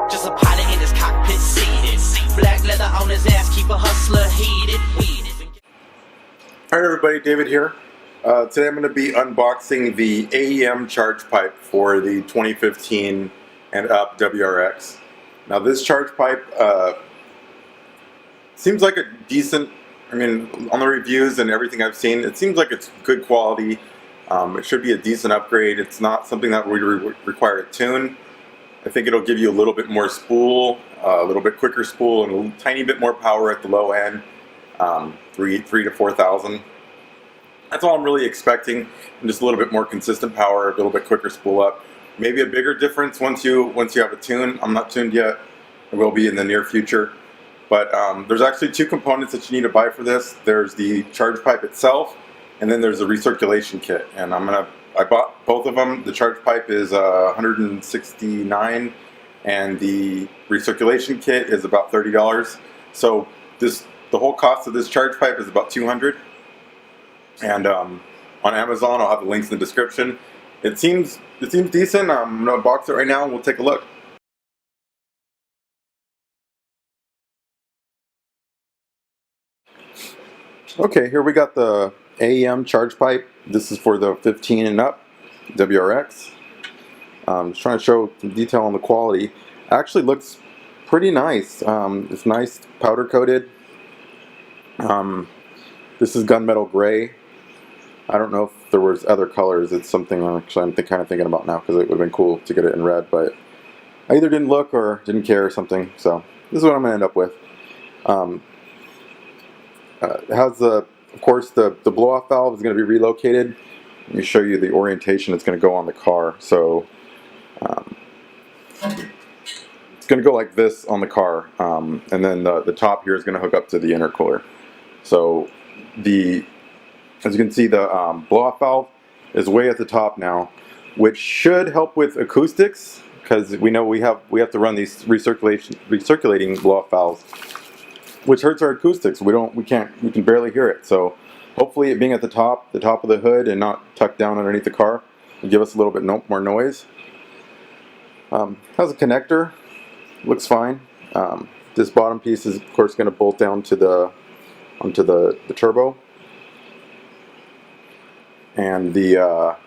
Just a pilot in his cockpit seated. Black leather on his ass, keep a hustler heated. Alright everybody, David here. Today I'm going to be unboxing the AEM charge pipe for the 2015 and up WRX. Now this charge pipe seems like a decent, on the reviews and everything I've seen, it seems like it's good quality. It should be a decent upgrade. It's not something that would require a tune. I think it'll give you a little bit more spool, a little bit quicker spool, and a tiny bit more power at the low end, 3 to 4,000. That's all I'm really expecting, and just a little bit more consistent power, a little bit quicker spool up. Maybe a bigger difference once you have a tune. I'm not tuned yet. I will be in the near future. But there's actually two components that you need to buy for this. There's the charge pipe itself, and then there's the recirculation kit. And I bought both of them. The charge pipe is $169, and the recirculation kit is about $30. So the whole cost of this charge pipe is about $200. And on Amazon, I'll have the links in the description. It seems decent. I'm gonna box it right now, and we'll take a look. Okay, here we got the AEM charge pipe. This is for the 15 and up WRX. Just trying to show some detail on the quality. Actually looks pretty nice. It's nice powder coated. This is gunmetal gray. I don't know if there was other colors. It's something actually I'm kind of thinking about now, because it would have been cool to get it in red, but I either didn't look or didn't care or something. So this is what I'm going to end up with. It has of course the blow-off valve is going to be relocated. Let me show you the orientation it's going to go on the car. So it's going to go like this on the car, and then the top here is going to hook up to the intercooler. So as you can see, the blow-off valve is way at the top now, which should help with acoustics, because we know we have to run these recirculating blow-off valves, which hurts our acoustics. We can barely hear it. So hopefully it being at the top of the hood and not tucked down underneath the car will give us a little bit more noise. Has a connector, looks fine. This bottom piece is of course going to bolt down to onto the turbo, and the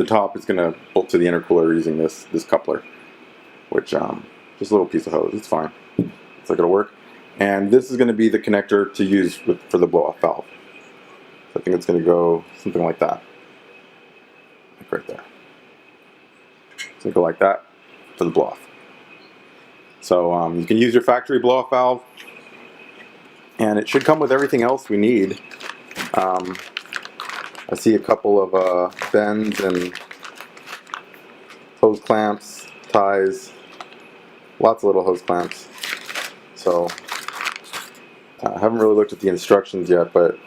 top is going to bolt to the intercooler using this coupler, which just a little piece of hose. It's fine. It's like it'll work. And this is going to be the connector to use for the blow-off valve. So I think it's going to go something like that, like right there. So go like that for the blow-off. So you can use your factory blow-off valve, and it should come with everything else we need. I see a couple of bends and hose clamps, ties, lots of little hose clamps. So I haven't really looked at the instructions yet, but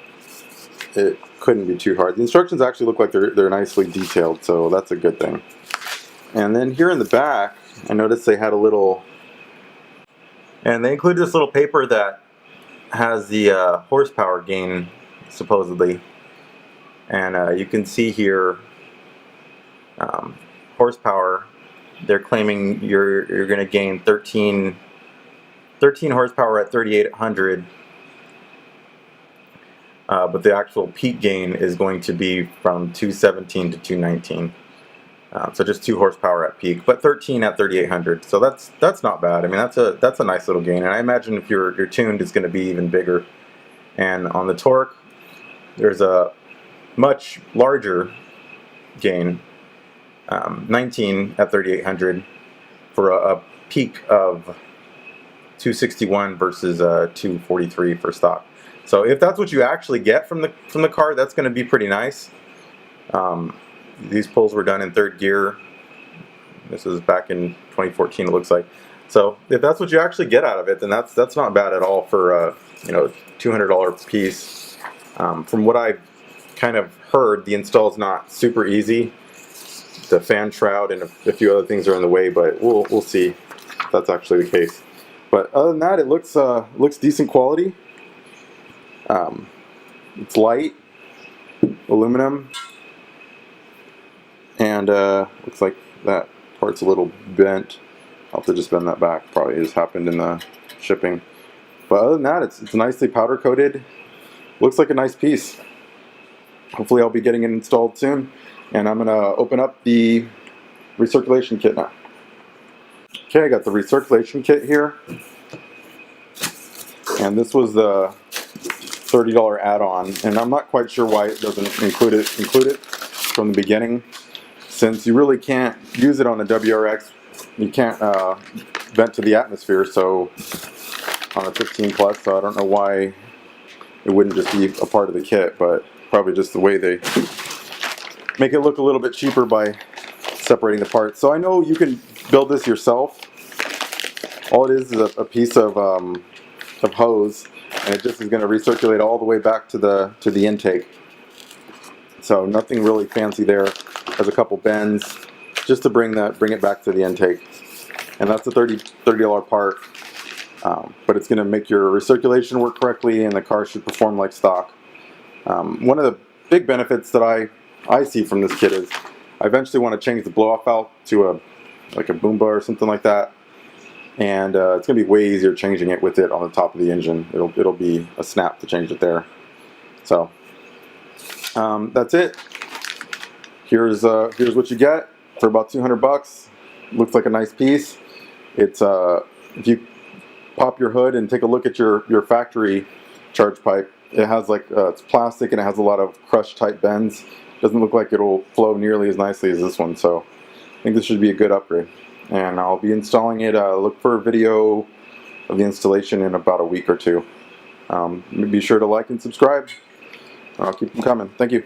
it couldn't be too hard. The instructions actually look like they're nicely detailed, so that's a good thing. And then here in the back, I noticed they had and they included this little paper that has the horsepower gain, supposedly. And you can see here, horsepower, they're claiming you're going to gain 13 horsepower at 3,800, but the actual peak gain is going to be from 217 to 219. So just 2 horsepower at peak, but 13 at 3,800. So that's not bad. I mean, that's a nice little gain, and I imagine if you're tuned, it's going to be even bigger. And on the torque, there's a much larger gain, 19 at 3,800 for a peak of 261 versus 243 for stock. So if that's what you actually get from the car, that's going to be pretty nice. These pulls were done in 3rd gear. This is back in 2014, it looks like. So if that's what you actually get out of it, then that's not bad at all for $200 piece. From what I've kind of heard, the install is not super easy. The fan shroud and a few other things are in the way, but we'll see if that's actually the case. But other than that, it looks decent quality. It's light, aluminum, and looks like that part's a little bent. I'll have to just bend that back. Probably just happened in the shipping. But other than that, it's nicely powder coated. Looks like a nice piece. Hopefully I'll be getting it installed soon. And I'm going to open up the recirculation kit now. Okay, I got the recirculation kit here. And this was the $30 add-on. And I'm not quite sure why it doesn't include it from the beginning. Since you really can't use it on a WRX, you can't vent to the atmosphere, so on a 15 plus, so I don't know why it wouldn't just be a part of the kit, but probably just the way they make it look a little bit cheaper by separating the parts. So I know you can build this yourself. All it is a piece of hose, and it just is going to recirculate all the way back to the intake. So nothing really fancy there. Has a couple bends just to bring it back to the intake, and that's a $30 part. But it's going to make your recirculation work correctly, and the car should perform like stock. One of the big benefits that I see from this kit is I eventually want to change the blow-off valve to like a Boomba or something like that, and it's going to be way easier changing it with it on the top of the engine. It'll be a snap to change it there. So that's it. Here's what you get for about 200 bucks. Looks like a nice piece. It's if you pop your hood and take a look at your factory charge pipe, it has like it's plastic and it has a lot of crushed tight bends. Doesn't look like it'll flow nearly as nicely as this one, so I think this should be a good upgrade. And I'll be installing it. Look for a video of the installation in about a week or two. Be sure to like and subscribe. I'll keep them coming. Thank you.